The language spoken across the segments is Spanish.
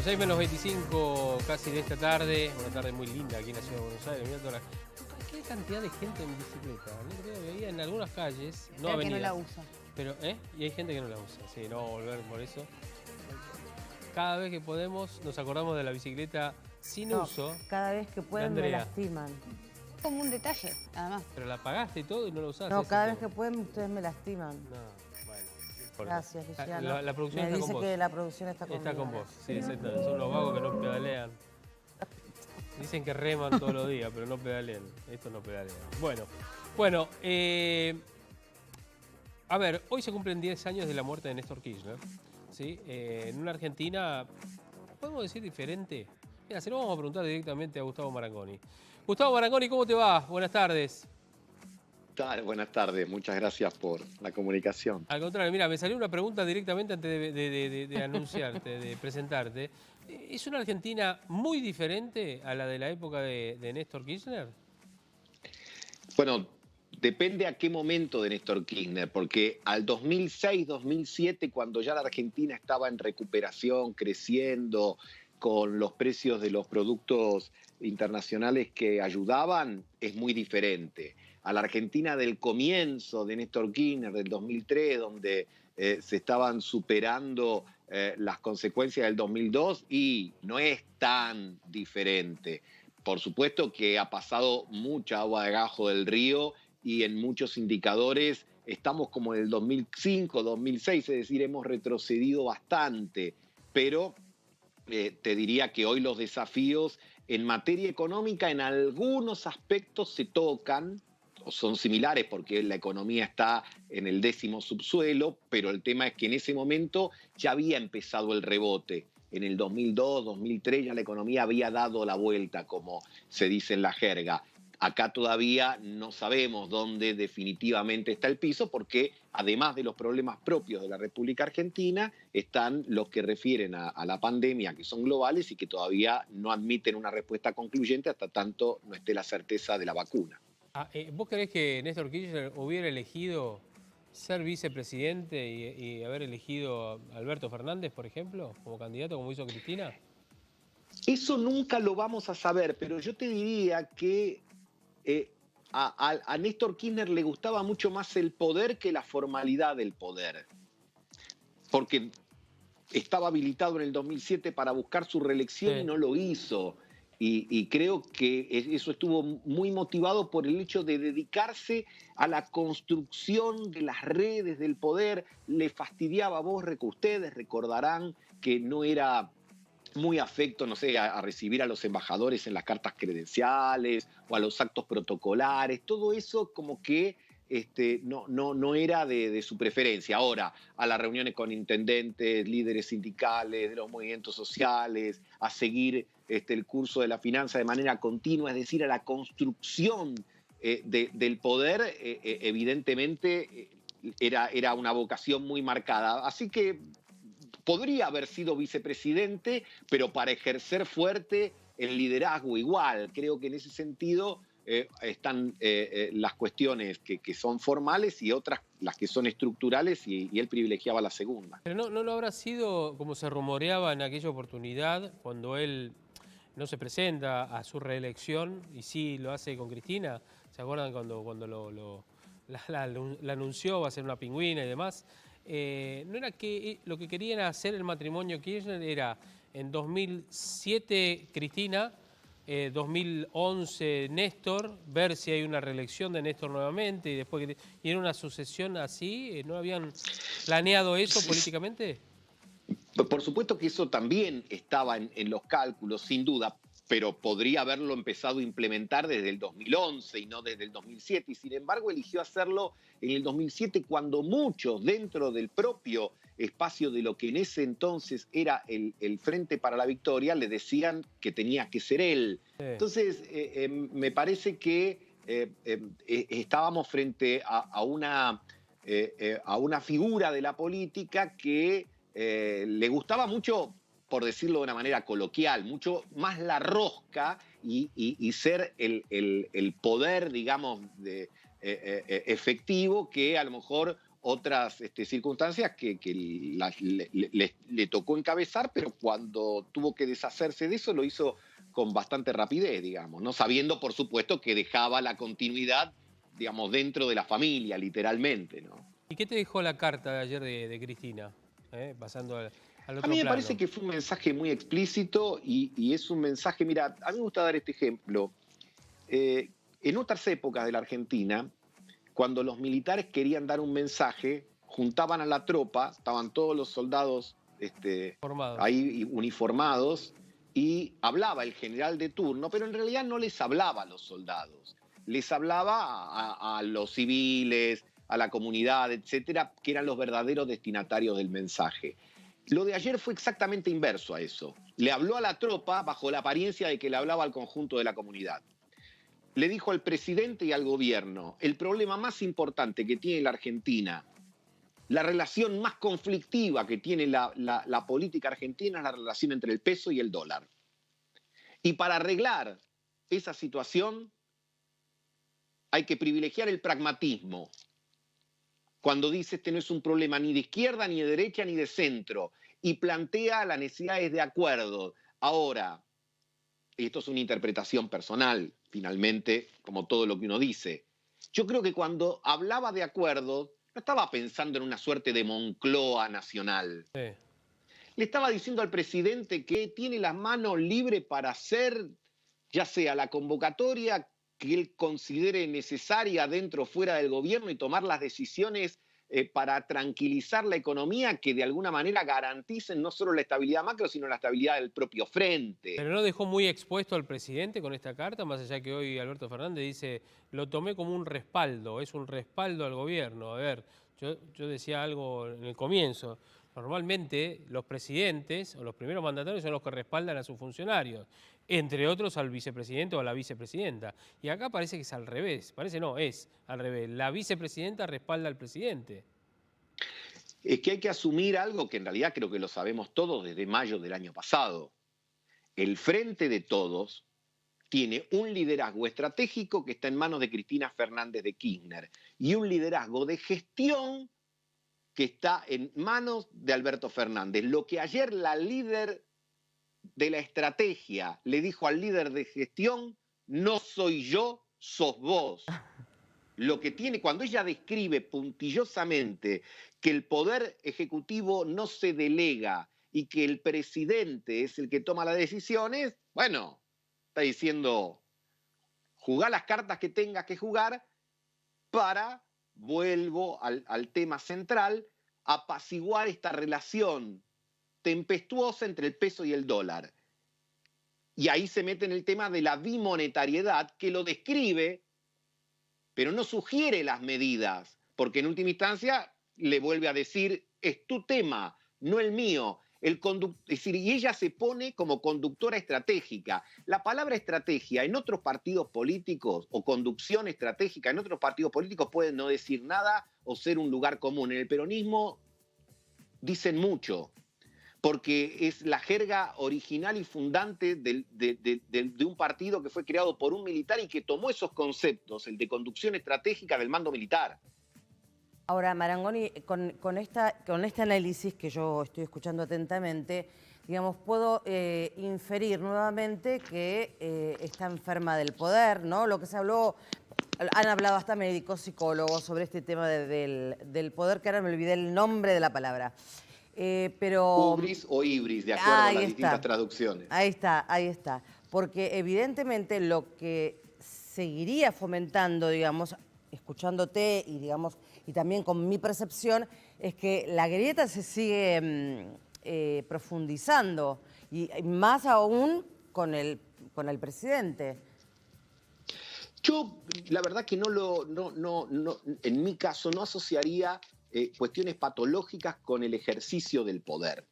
Bueno, 6 menos 25 casi de esta tarde, una tarde muy linda aquí en la ciudad de Buenos Aires. Mirá toda qué cantidad de gente en bicicleta. El otro día veía en algunas calles, no Pero avenidas. que no la usa. Pero, y hay gente que no la usa. Sí, no vamos a volver por eso. Cada vez que podemos nos acordamos de la bicicleta sin uso. Cada vez que pueden me lastiman. Como un detalle, nada más. Pero la pagaste y todo y no la usaste. No, cada vez que pueden ustedes me lastiman. No, bueno. Gracias, Luciano. La producción me está dice con vos. que la producción está conmigo. Está con vos, sí, exactamente. Son los vagos que no pedalean. Dicen que reman todos los días, pero no pedalean. Estos no pedalean. Bueno, a ver, hoy se cumplen 10 años de la muerte de Néstor Kirchner. ¿Sí? En una Argentina, ¿podemos decir diferente? Mira, se lo vamos a preguntar directamente a Gustavo Marangoni. Gustavo Marangoni, ¿cómo te va? Buenas tardes. Buenas tardes, muchas gracias por la comunicación. Al contrario, mira, me salió una pregunta directamente antes de anunciarte, de presentarte. ¿Es una Argentina muy diferente a la de la época de Néstor Kirchner? Bueno, depende a qué momento de Néstor Kirchner, porque al 2006, 2007, cuando ya la Argentina estaba en recuperación, creciendo, con los precios de los productos internacionales que ayudaban, es muy diferente. A la Argentina del comienzo de Néstor Kirchner, del 2003, donde se estaban superando las consecuencias del 2002, y no es tan diferente. Por supuesto que ha pasado mucha agua debajo del río y en muchos indicadores estamos como en el 2005, 2006, es decir, hemos retrocedido bastante, pero te diría que hoy los desafíos en materia económica en algunos aspectos se tocan, o son similares porque la economía está en el 10º subsuelo, pero el tema es que en ese momento ya había empezado el rebote. En el 2002, 2003 ya la economía había dado la vuelta, como se dice en la jerga. Acá todavía no sabemos dónde definitivamente está el piso, porque además de los problemas propios de la República Argentina, están los que refieren a la pandemia, que son globales y que todavía no admiten una respuesta concluyente hasta tanto no esté la certeza de la vacuna. ¿Vos creés que Néstor Kirchner hubiera elegido ser vicepresidente y haber elegido a Alberto Fernández, por ejemplo, como candidato, como hizo Cristina? Eso nunca lo vamos a saber, pero yo te diría que a Néstor Kirchner le gustaba mucho más el poder que la formalidad del poder, porque estaba habilitado en el 2007 para buscar su reelección y no lo hizo. Y creo que eso estuvo muy motivado por el hecho de dedicarse a la construcción de las redes del poder. Le fastidiaba a Borrell, que ustedes recordarán que no era muy afecto, no sé, a recibir a los embajadores en las cartas credenciales o a los actos protocolares. Todo eso como que no era de su preferencia. Ahora, a las reuniones con intendentes, líderes sindicales, de los movimientos sociales, a seguir el curso de la finanza de manera continua, es decir, a la construcción del poder, evidentemente era una vocación muy marcada. Así que podría haber sido vicepresidente, pero para ejercer fuerte el liderazgo igual. Creo que en ese sentido están las cuestiones que son formales y otras las que son estructurales, y él privilegiaba la segunda. Pero no lo habrá sido como se rumoreaba en aquella oportunidad, cuando él no se presenta a su reelección y sí lo hace con Cristina. ¿Se acuerdan cuando la anunció, va a ser una pingüina y demás? ¿No era que lo que querían hacer el matrimonio Kirchner era en 2007 Cristina, 2011 Néstor, ver si hay una reelección de Néstor nuevamente y después y era una sucesión así? ¿No habían planeado eso políticamente? Por supuesto que eso también estaba en los cálculos, sin duda, pero podría haberlo empezado a implementar desde el 2011 y no desde el 2007. Y sin embargo eligió hacerlo en el 2007, cuando muchos dentro del propio espacio de lo que en ese entonces era el Frente para la Victoria le decían que tenía que ser él. Sí. Entonces, me parece que estábamos frente a una figura de la política que le gustaba mucho, por decirlo de una manera coloquial, mucho más la rosca y ser el poder, digamos, efectivo, que a lo mejor otras circunstancias que le tocó encabezar, pero cuando tuvo que deshacerse de eso lo hizo con bastante rapidez, digamos, ¿no? Sabiendo, por supuesto, que dejaba la continuidad, digamos, dentro de la familia, literalmente, ¿no? ¿Y qué te dejó la carta de ayer de Cristina? Pasando al otro A mí me plano. parece que fue un mensaje muy explícito y es un mensaje, mira, a mí me gusta dar este ejemplo. En otras épocas de la Argentina, cuando los militares querían dar un mensaje, juntaban a la tropa, estaban todos los soldados ahí uniformados, y hablaba el general de turno, pero en realidad no les hablaba a los soldados, les hablaba a los civiles, a la comunidad, etcétera, que eran los verdaderos destinatarios del mensaje. Lo de ayer fue exactamente inverso a eso. Le habló a la tropa bajo la apariencia de que le hablaba al conjunto de la comunidad. Le dijo al presidente y al gobierno: el problema más importante que tiene la Argentina, la relación más conflictiva que tiene la política argentina, es la relación entre el peso y el dólar. Y para arreglar esa situación hay que privilegiar el pragmatismo. Cuando dice este no es un problema ni de izquierda, ni de derecha, ni de centro, y plantea las necesidades de acuerdo. Ahora, y esto es una interpretación personal, finalmente, como todo lo que uno dice, yo creo que cuando hablaba de acuerdo, no estaba pensando en una suerte de Moncloa nacional. Sí. Le estaba diciendo al presidente que tiene las manos libres para hacer, ya sea la convocatoria que él considere necesaria dentro o fuera del gobierno, y tomar las decisiones para tranquilizar la economía que de alguna manera garanticen no solo la estabilidad macro, sino la estabilidad del propio frente. Pero no dejó muy expuesto al presidente con esta carta, más allá que hoy Alberto Fernández dice, lo tomé como un respaldo, es un respaldo al gobierno. A ver, yo decía algo en el comienzo, normalmente los presidentes o los primeros mandatarios son los que respaldan a sus funcionarios, entre otros al vicepresidente o a la vicepresidenta. Y acá parece que es al revés, parece no, es al revés, la vicepresidenta respalda al presidente. Es que hay que asumir algo que en realidad creo que lo sabemos todos desde mayo del año pasado. El Frente de Todos tiene un liderazgo estratégico que está en manos de Cristina Fernández de Kirchner y un liderazgo de gestión que está en manos de Alberto Fernández. Lo que ayer la líder de la estrategia le dijo al líder de gestión: no soy yo, sos vos. Lo que tiene, cuando ella describe puntillosamente que el poder ejecutivo no se delega y que el presidente es el que toma las decisiones, bueno, está diciendo, jugá las cartas que tengas que jugar para, vuelvo al tema central, apaciguar esta relación tempestuosa entre el peso y el dólar. Y ahí se mete en el tema de la bimonetariedad, que lo describe, pero no sugiere las medidas, porque en última instancia le vuelve a decir, es tu tema, no el mío. Es decir, y ella se pone como conductora estratégica. La palabra estrategia en otros partidos políticos, o conducción estratégica en otros partidos políticos, puede no decir nada o ser un lugar común. En el peronismo dicen mucho, porque es la jerga original y fundante de un partido que fue creado por un militar y que tomó esos conceptos, el de conducción estratégica, del mando militar. Ahora, Marangoni, con este análisis que yo estoy escuchando atentamente, digamos, puedo inferir nuevamente que está enferma del poder, ¿no? Lo que se habló, han hablado hasta médicos, psicólogos sobre este tema del poder, que ahora me olvidé el nombre de la palabra. Pero Hubris o ibris, de acuerdo a las distintas traducciones. Ahí está. Porque evidentemente lo que seguiría fomentando, digamos, escuchándote y, digamos, y también con mi percepción, es que la grieta se sigue profundizando, y más aún con el presidente. Yo, la verdad que en mi caso no asociaría cuestiones patológicas con el ejercicio del poder.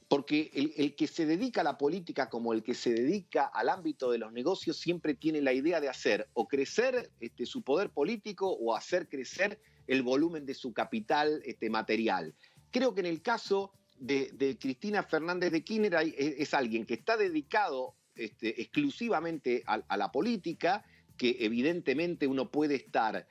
Porque el que se dedica a la política como el que se dedica al ámbito de los negocios siempre tiene la idea de hacer o crecer su poder político o hacer crecer el volumen de su capital material. Creo que en el caso de Cristina Fernández de Kirchner es alguien que está dedicado exclusivamente a la política, que evidentemente uno puede estar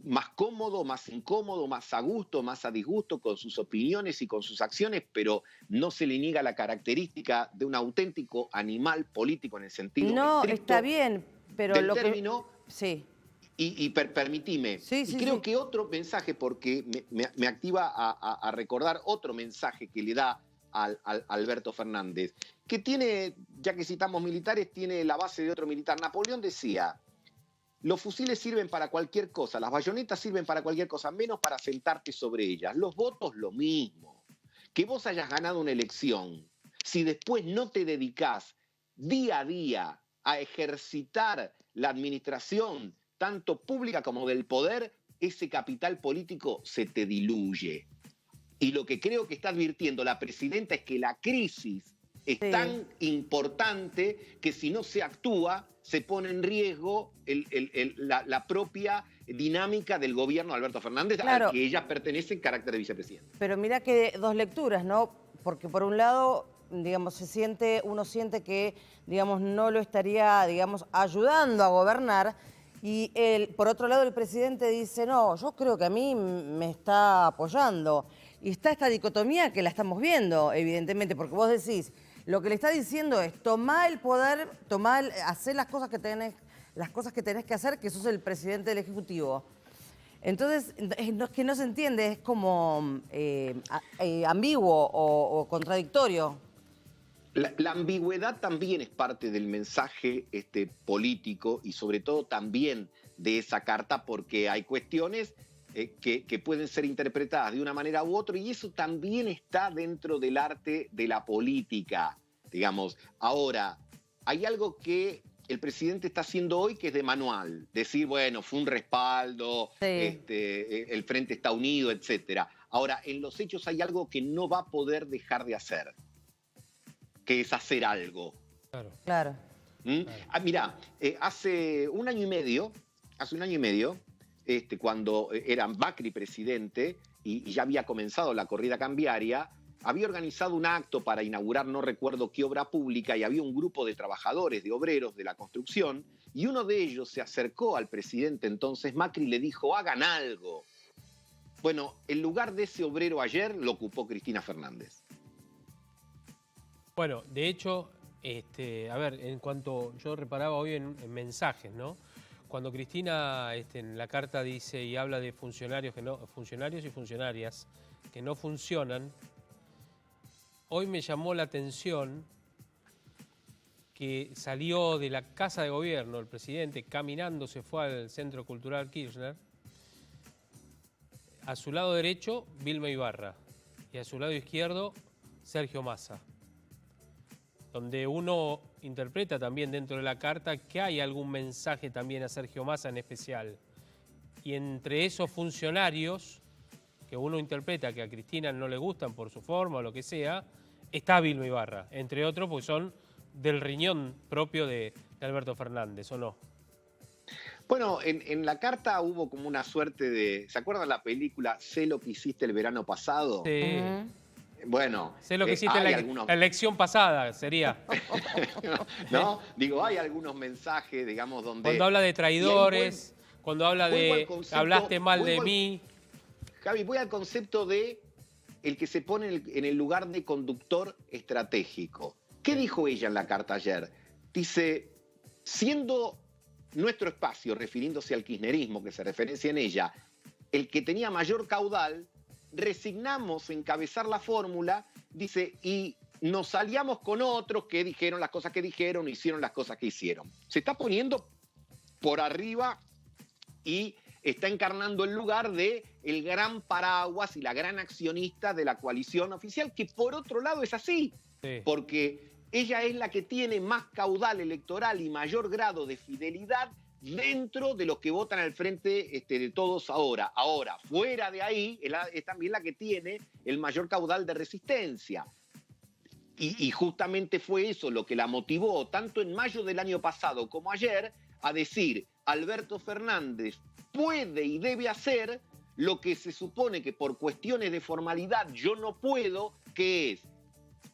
más cómodo, más incómodo, más a gusto, más a disgusto con sus opiniones y con sus acciones, pero no se le niega la característica de un auténtico animal político en el sentido No, estricto está bien, pero del lo que... término. Sí, Permitime, sí, y sí, creo sí. que otro mensaje, porque me activa a recordar otro mensaje que le da al Alberto Fernández, que tiene, ya que citamos militares, tiene la base de otro militar. Napoleón decía: los fusiles sirven para cualquier cosa, las bayonetas sirven para cualquier cosa, menos para sentarte sobre ellas. Los votos, lo mismo. Que vos hayas ganado una elección, si después no te dedicás día a día a ejercitar la administración, tanto pública como del poder, ese capital político se te diluye. Y lo que creo que está advirtiendo la presidenta es que la crisis es Sí. tan importante que si no se actúa, se pone en riesgo la propia dinámica del gobierno de Alberto Fernández, Claro. al que ella pertenece en carácter de vicepresidenta. Pero mira que dos lecturas, ¿no? Porque por un lado, digamos, uno siente que, digamos, no lo estaría, digamos, ayudando a gobernar. Y por otro lado, el presidente dice, no, yo creo que a mí me está apoyando. Y está esta dicotomía que la estamos viendo, evidentemente, porque vos decís, lo que le está diciendo es, tomá el poder, hacé las cosas que tenés que hacer, que sos el presidente del Ejecutivo. Entonces, es que no se entiende, es como ambiguo o contradictorio. La ambigüedad también es parte del mensaje político y sobre todo también de esa carta, porque hay cuestiones que pueden ser interpretadas de una manera u otra, y eso también está dentro del arte de la política, digamos. Ahora, hay algo que el presidente está haciendo hoy que es de manual, decir, bueno, fue un respaldo, Sí. el frente está unido, etcétera. Ahora, en los hechos hay algo que no va a poder dejar de hacer, que es hacer algo. Claro. Claro. ¿Mm? Mirá, hace un año y medio, cuando era Macri presidente y ya había comenzado la corrida cambiaria, había organizado un acto para inaugurar no recuerdo qué obra pública, y había un grupo de trabajadores, de obreros de la construcción, y uno de ellos se acercó al presidente entonces Macri y le dijo, hagan algo. Bueno, el lugar de ese obrero ayer lo ocupó Cristina Fernández. Bueno, de hecho, a ver, en cuanto yo reparaba hoy en mensajes, ¿no? Cuando Cristina en la carta dice y habla de funcionarios y funcionarias que no funcionan, hoy me llamó la atención que salió de la Casa de Gobierno el presidente, caminando se fue al Centro Cultural Kirchner, a su lado derecho Vilma Ibarra y a su lado izquierdo Sergio Massa, donde uno interpreta también dentro de la carta que hay algún mensaje también a Sergio Massa en especial. Y entre esos funcionarios, que uno interpreta que a Cristina no le gustan por su forma o lo que sea, está Vilma Ibarra, entre otros, porque son del riñón propio de Alberto Fernández, ¿o no? Bueno, en la carta hubo como una suerte de... ¿Se acuerdan la película Sé lo que hiciste el verano pasado? Sí. Bueno, Sé lo que hiciste hay la algunos... elección pasada, sería. ¿No? Digo, hay algunos mensajes, digamos, donde... Cuando habla de traidores, cuando habla vuelvo al de concepto- hablaste mal de vuelvo al- mí. Javi, voy al concepto de el que se pone en el lugar de conductor estratégico. ¿Qué dijo ella en la carta ayer? Dice, siendo nuestro espacio, refiriéndose al kirchnerismo que se referencia en ella, el que tenía mayor caudal, resignamos encabezar la fórmula, dice, y nos aliamos con otros que dijeron las cosas que dijeron, hicieron las cosas que hicieron. Se está poniendo por arriba y está encarnando el lugar de el gran paraguas y la gran accionista de la coalición oficial, que por otro lado es así, Sí. porque ella es la que tiene más caudal electoral y mayor grado de fidelidad dentro de los que votan al frente de todos ahora. Ahora, fuera de ahí, es también la que tiene el mayor caudal de resistencia. Y justamente fue eso lo que la motivó, tanto en mayo del año pasado como ayer, a decir, Alberto Fernández puede y debe hacer lo que se supone que por cuestiones de formalidad yo no puedo, que es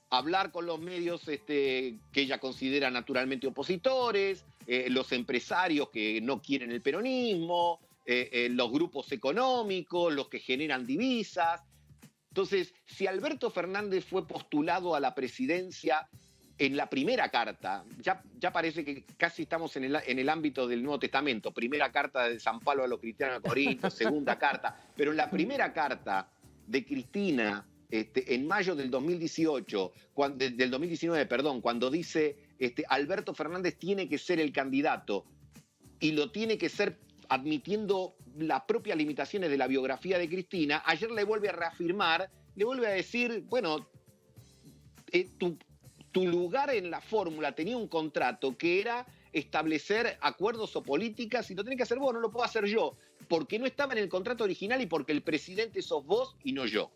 hablar con los medios que ella considera naturalmente opositores, los empresarios que no quieren el peronismo, los grupos económicos, los que generan divisas. Entonces, si Alberto Fernández fue postulado a la presidencia en la primera carta, ya parece que casi estamos en el ámbito del Nuevo Testamento, primera carta de San Pablo a los cristianos de Corinto, segunda carta, pero en la primera carta de Cristina, en mayo del 2018, del 2019, perdón, cuando dice Alberto Fernández tiene que ser el candidato y lo tiene que ser admitiendo las propias limitaciones de la biografía de Cristina, ayer le vuelve a reafirmar, le vuelve a decir, bueno, tu lugar en la fórmula tenía un contrato que era establecer acuerdos o políticas y lo tenés que hacer vos, no lo puedo hacer yo, porque no estaba en el contrato original y porque el presidente sos vos y no yo.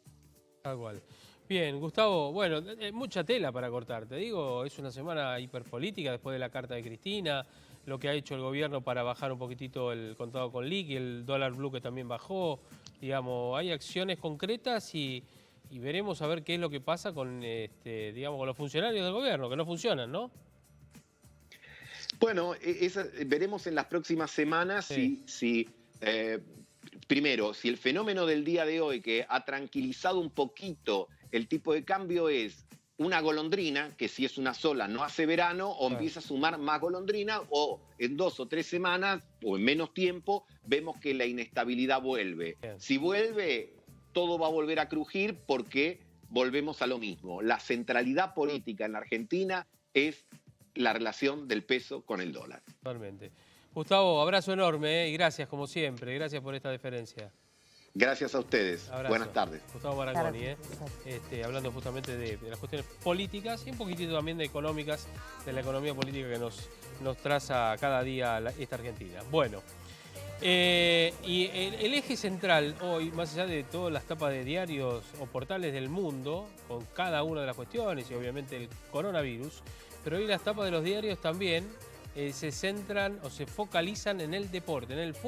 Tal cual. Bien, Gustavo, bueno, mucha tela para cortar, te digo, es una semana hiperpolítica después de la carta de Cristina, lo que ha hecho el gobierno para bajar un poquitito el contado con liqui, el dólar blue que también bajó, digamos, hay acciones concretas y veremos a ver qué es lo que pasa con, digamos, con los funcionarios del gobierno, que no funcionan, ¿no? Bueno, veremos en las próximas semanas primero, si el fenómeno del día de hoy que ha tranquilizado un poquito el tipo de cambio es una golondrina, que si es una sola no hace verano, o empieza a sumar más golondrina, o en 2 o 3 semanas, o en menos tiempo, vemos que la inestabilidad vuelve. Bien. Si vuelve, todo va a volver a crujir porque volvemos a lo mismo. La centralidad política en la Argentina es la relación del peso con el dólar. Totalmente. Gustavo, abrazo enorme y gracias como siempre, gracias por esta deferencia. Gracias a ustedes. Abrazo. Buenas tardes. Gustavo Marangoni, hablando justamente de las cuestiones políticas y un poquitito también de económicas, de la economía política que nos traza cada día esta Argentina. Bueno, y el eje central hoy, más allá de todas las tapas de diarios o portales del mundo, con cada una de las cuestiones y obviamente el coronavirus, pero hoy las tapas de los diarios también se centran o se focalizan en el deporte, en el fútbol.